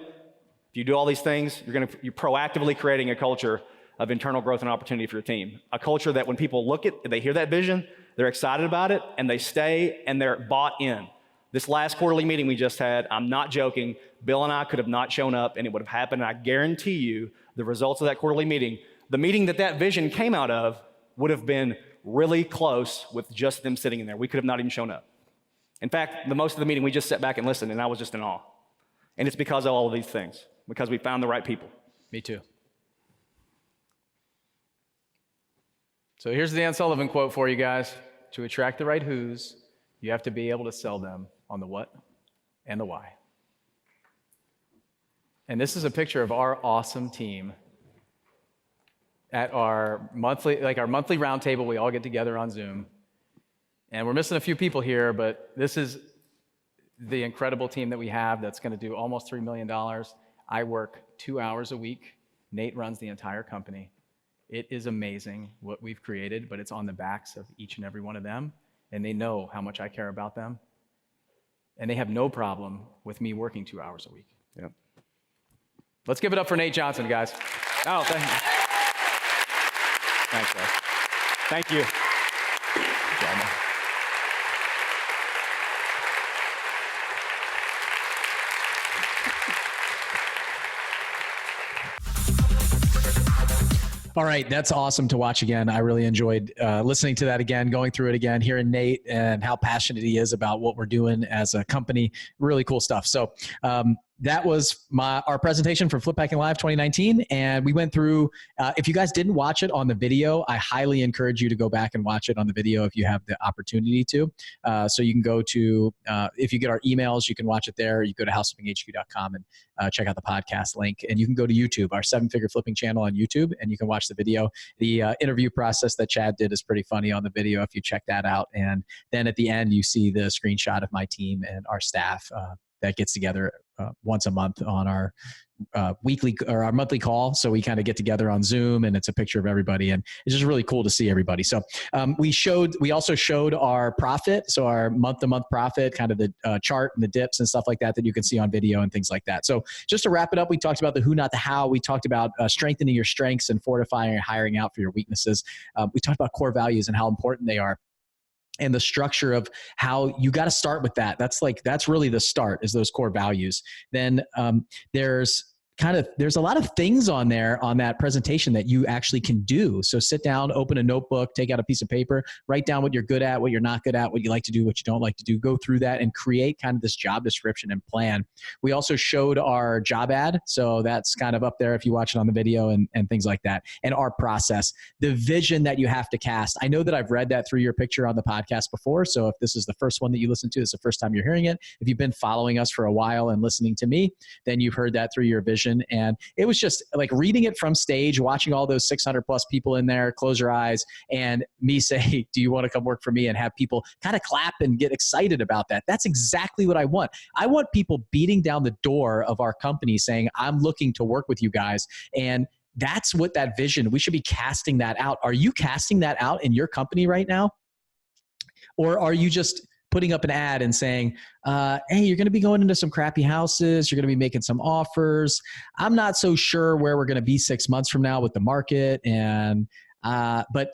If you do all these things, you're proactively creating a culture of internal growth and opportunity for your team. A culture that when people look at, they hear that vision, they're excited about it, and they stay and they're bought in. This last quarterly meeting we just had, I'm not joking, Bill and I could have not shown up and it would have happened. And I guarantee you the results of that quarterly meeting, the meeting that vision came out of would have been really close with just them sitting in there. We could have not even shown up. In fact, the most of the meeting we just sat back and listened, and I was just in awe. And it's because of all of these things, because we found the right people. Me too. So here's the Ann Sullivan quote for you guys. To attract the right who's, you have to be able to sell them on the what and the why. And this is a picture of our awesome team at our monthly roundtable. We all get together on Zoom. And we're missing a few people here, but this is the incredible team that we have that's going to do almost $3 million. I work 2 hours a week. Nate runs the entire company. It is amazing what we've created, but it's on the backs of each and every one of them, and they know how much I care about them. And they have no problem with me working 2 hours a week. Yep. Let's give it up for Nate Johnson, guys. Oh, thank you. Thanks, guys. Thank you. Good job, man. All right, that's awesome to watch again. I really enjoyed listening to that again, going through it again, hearing Nate and how passionate he is about what we're doing as a company. Really cool stuff. So that was our presentation for Flip Packing Live 2019, and we went through. If you guys didn't watch it on the video, I highly encourage you to go back and watch it on the video if you have the opportunity to. So you can go to, if you get our emails, you can watch it there. You go to houseflippinghq.com and check out the podcast link, and you can go to YouTube, our 7-Figure Flipping channel on YouTube, and you can watch the video. The interview process that Chad did is pretty funny on the video if you check that out. And then at the end, you see the screenshot of my team and our staff that gets together once a month on our weekly or our monthly call. So we kind of get together on Zoom, and it's a picture of everybody, and it's just really cool to see everybody. So we also showed our profit. So our month-to-month profit, kind of the chart and the dips and stuff like that you can see on video and things like that. So just to wrap it up, we talked about the who, not the how. We talked about strengthening your strengths and fortifying and hiring out for your weaknesses. We talked about core values and how important they are, and the structure of how you got to start with that. That's really the start, is those core values. Then there's a lot of things on there on that presentation that you actually can do. So sit down, open a notebook, take out a piece of paper, write down what you're good at, what you're not good at, what you like to do, what you don't like to do, go through that and create kind of this job description and plan. We also showed our job ad. So that's kind of up there if you watch it on the video and things like that. And our process, the vision that you have to cast. I know that I've read that 3-year picture on the podcast before. So if this is the first one that you listen to, it's the first time you're hearing it. If you've been following us for a while and listening to me, then you've heard that 3-year vision. And it was just like reading it from stage, watching all those 600 plus people in there, close your eyes, and me say, do you want to come work for me? And have people kind of clap and get excited about that. That's exactly what I want. I want people beating down the door of our company saying, I'm looking to work with you guys. And that's what that vision, we should be casting that out. Are you casting that out in your company right now? Or are you just putting up an ad and saying, hey, you're going to be going into some crappy houses. You're going to be making some offers. I'm not so sure where we're going to be 6 months from now with the market. But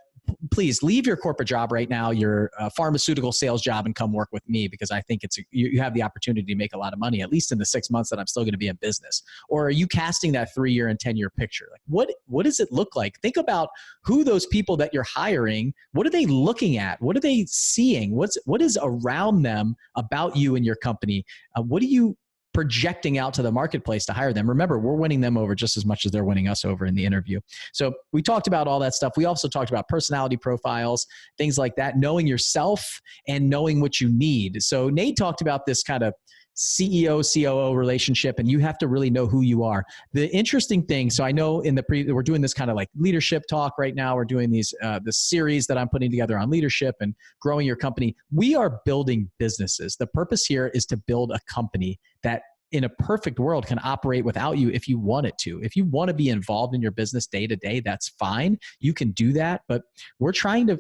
please leave your corporate job right now, your pharmaceutical sales job, and come work with me, because I think you have the opportunity to make a lot of money, at least in the 6 months that I'm still going to be in business. Or are you casting that 3-year and 10-year picture? Like what does it look like? Think about who those people that you're hiring, what are they looking at? What are they seeing? What is around them about you and your company? What are you projecting out to the marketplace to hire them? Remember, we're winning them over just as much as they're winning us over in the interview. So we talked about all that stuff. We also talked about personality profiles, things like that, knowing yourself and knowing what you need. So Nate talked about this kind of CEO, COO relationship, and you have to really know who you are. The interesting thing, so I know we're doing this kind of like leadership talk right now. We're doing this series that I'm putting together on leadership and growing your company. We are building businesses. The purpose here is to build a company that in a perfect world can operate without you if you want it to. If you want to be involved in your business day to day, that's fine. You can do that, but we're trying to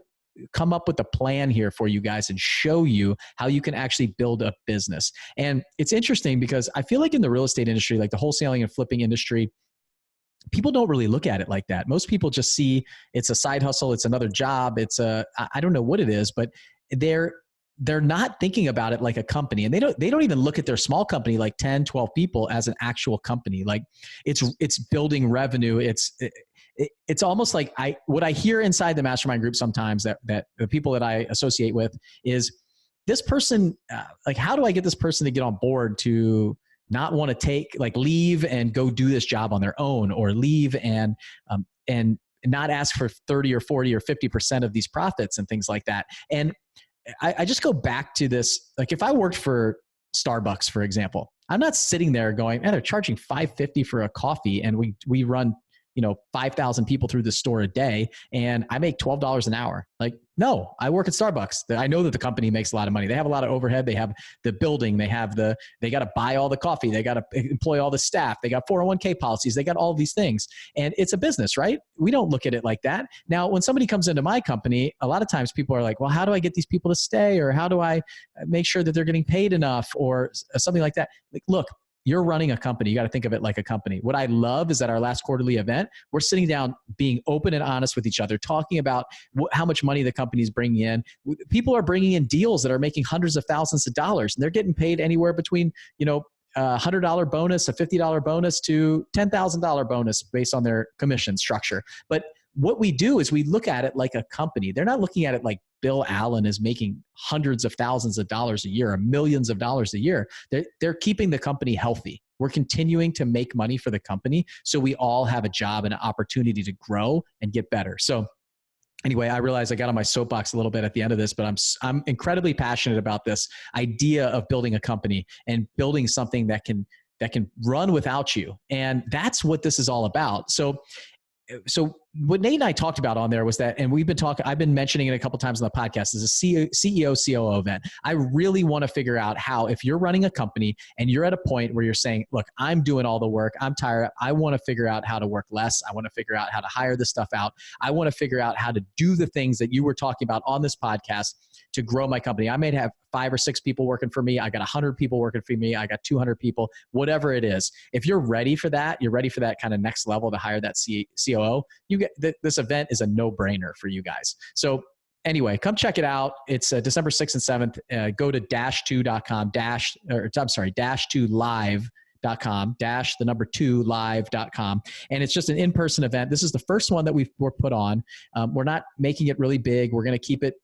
come up with a plan here for you guys and show you how you can actually build a business. And it's interesting because I feel like in the real estate industry, like the wholesaling and flipping industry, people don't really look at it like that. Most people just see it's a side hustle. It's another job. I don't know what it is, but they're not thinking about it like a company. And they don't even look at their small company, like 10, 12 people, as an actual company. Like it's building revenue. It's almost like what I hear inside the mastermind group sometimes that the people that I associate with is this person, like, how do I get this person to get on board to not want to leave and go do this job on their own, or leave and not ask for 30 or 40 or 50% of these profits and things like that. And I just go back to this, like if I worked for Starbucks, for example. I'm not sitting there going, man, they're charging $5.50 for a coffee, and we run 5,000 people through the store a day, and I make $12 an hour. Like, no, I work at Starbucks. I know that the company makes a lot of money. They have a lot of overhead. They have the building. They got to buy all the coffee. They got to employ all the staff. They got 401k policies. They got all these things. And it's a business, right? We don't look at it like that. Now, when somebody comes into my company, a lot of times people are like, well, how do I get these people to stay? Or how do I make sure that they're getting paid enough, or something like that? Like, look, you're running a company. You got to think of it like a company. What I love is that our last quarterly event, we're sitting down, being open and honest with each other, talking about how much money the company's bringing in. People are bringing in deals that are making hundreds of thousands of dollars, and they're getting paid anywhere between, a $100 bonus, a $50 bonus, to $10,000 bonus based on their commission structure. But what we do is we look at it like a company. They're not looking at it like Bill Allen is making hundreds of thousands of dollars a year or millions of dollars a year. They're keeping the company healthy. We're continuing to make money for the company, so we all have a job and an opportunity to grow and get better. So anyway, I realize I got on my soapbox a little bit at the end of this, but I'm incredibly passionate about this idea of building a company and building something that can run without you. And that's what this is all about. So what Nate and I talked about on there was that, and I've been mentioning it a couple times on the podcast, is a CEO, COO event. I really want to figure out how, if you're running a company and you're at a point where you're saying, look, I'm doing all the work, I'm tired, I want to figure out how to work less. I want to figure out how to hire this stuff out. I want to figure out how to do the things that you were talking about on this podcast to grow my company. I may have 5 or 6 people working for me. I got 100 people working for me. I got 200 people, whatever it is. If you're ready for that, you're ready for that kind of next level to hire that COO, this event is a no-brainer for you guys. So anyway, come check it out. It's December 6th and 7th. Go to dash2.com, dash2live.com, -2live.com. And it's just an in-person event. This is the first one that we're put on. We're not making it really big. We're going to keep it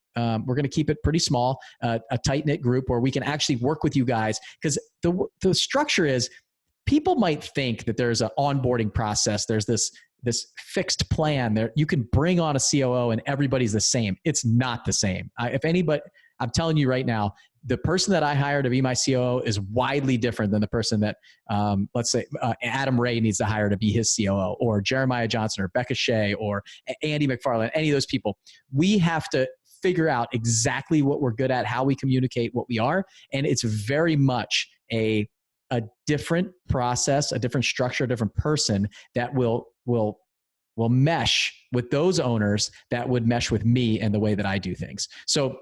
pretty small, a tight-knit group where we can actually work with you guys. Because the structure is, people might think that there's an onboarding process. There's this fixed plan there. You can bring on a COO and everybody's the same. It's not the same. If anybody, I'm telling you right now, the person that I hire to be my COO is widely different than the person that, let's say, Adam Ray needs to hire to be his COO, or Jeremiah Johnson, or Becca Shea, or Andy McFarland, any of those people. We have to figure out exactly what we're good at, how we communicate what we are. And it's very much a different process, a different structure, a different person that will mesh with those owners that would mesh with me and the way that I do things. So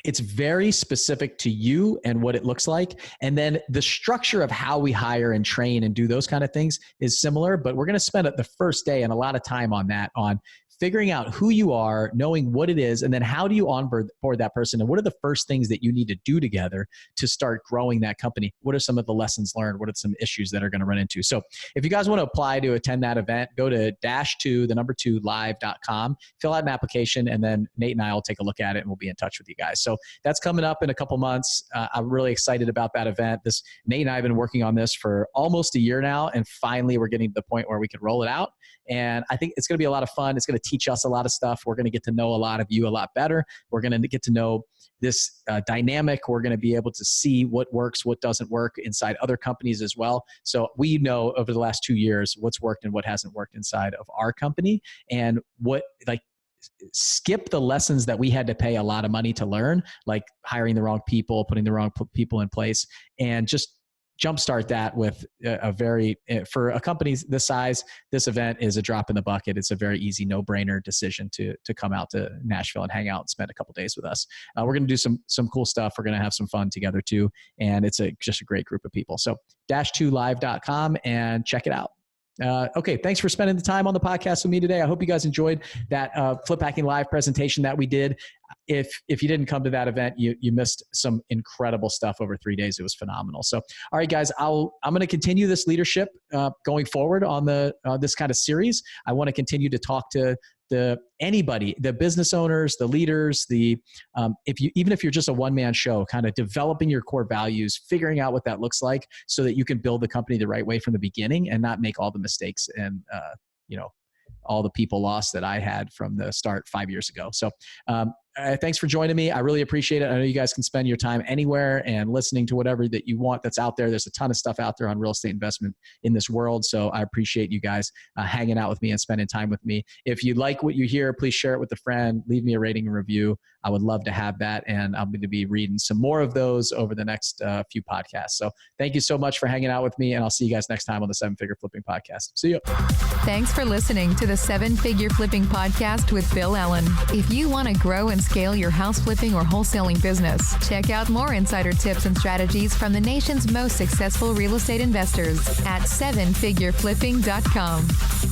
it's very specific to you and what it looks like. And then the structure of how we hire and train and do those kind of things is similar, but we're going to spend the first day and a lot of time on that, on figuring out who you are, knowing what it is, and then how do you onboard that person, and what are the first things that you need to do together to start growing that company? What are some of the lessons learned? What are some issues that are going to run into? So if you guys want to apply to attend that event, go to -2live.com, fill out an application, and then Nate and I will take a look at it and we'll be in touch with you guys. So that's coming up in a couple months. I'm really excited about that event. Nate and I have been working on this for almost a year now, and finally we're getting to the point where we can roll it out. And I think it's going to be a lot of fun. It's going to teach us a lot of stuff. We're going to get to know a lot of you a lot better. We're going to get to know this dynamic. We're going to be able to see what works, what doesn't work inside other companies as well. So we know over the last 2 years what's worked and what hasn't worked inside of our company, and skip the lessons that we had to pay a lot of money to learn, like hiring the wrong people, putting the wrong people in place, and just jumpstart that with for a company this size, this event is a drop in the bucket. It's a very easy, no-brainer decision to come out to Nashville and hang out and spend a couple days with us. We're going to do some cool stuff. We're going to have some fun together too. And it's just a great group of people. So -2live.com and check it out. Okay, thanks for spending the time on the podcast with me today. I hope you guys enjoyed that Flip Hacking Live presentation that we did. If you didn't come to that event, you missed some incredible stuff over 3 days. It was phenomenal. So, all right, guys, I'm going to continue this leadership going forward on this kind of series. I want to continue to talk to anybody, the business owners, the leaders, even if you're just a one-man show, kind of developing your core values, figuring out what that looks like so that you can build the company the right way from the beginning and not make all the mistakes and, all the people lost that I had from the start 5 years ago. So Thanks for joining me. I really appreciate it. I know you guys can spend your time anywhere and listening to whatever that you want that's out there. There's a ton of stuff out there on real estate investment in this world. So I appreciate you guys hanging out with me and spending time with me. If you like what you hear, please share it with a friend. Leave me a rating and review. I would love to have that. And I'm going to be reading some more of those over the next few podcasts. So thank you so much for hanging out with me. And I'll see you guys next time on the 7-Figure Flipping Podcast. See you. Thanks for listening to the 7-Figure Flipping Podcast with Bill Allen. If you want to grow and scale your house flipping or wholesaling business, check out more insider tips and strategies from the nation's most successful real estate investors at 7figureflipping.com.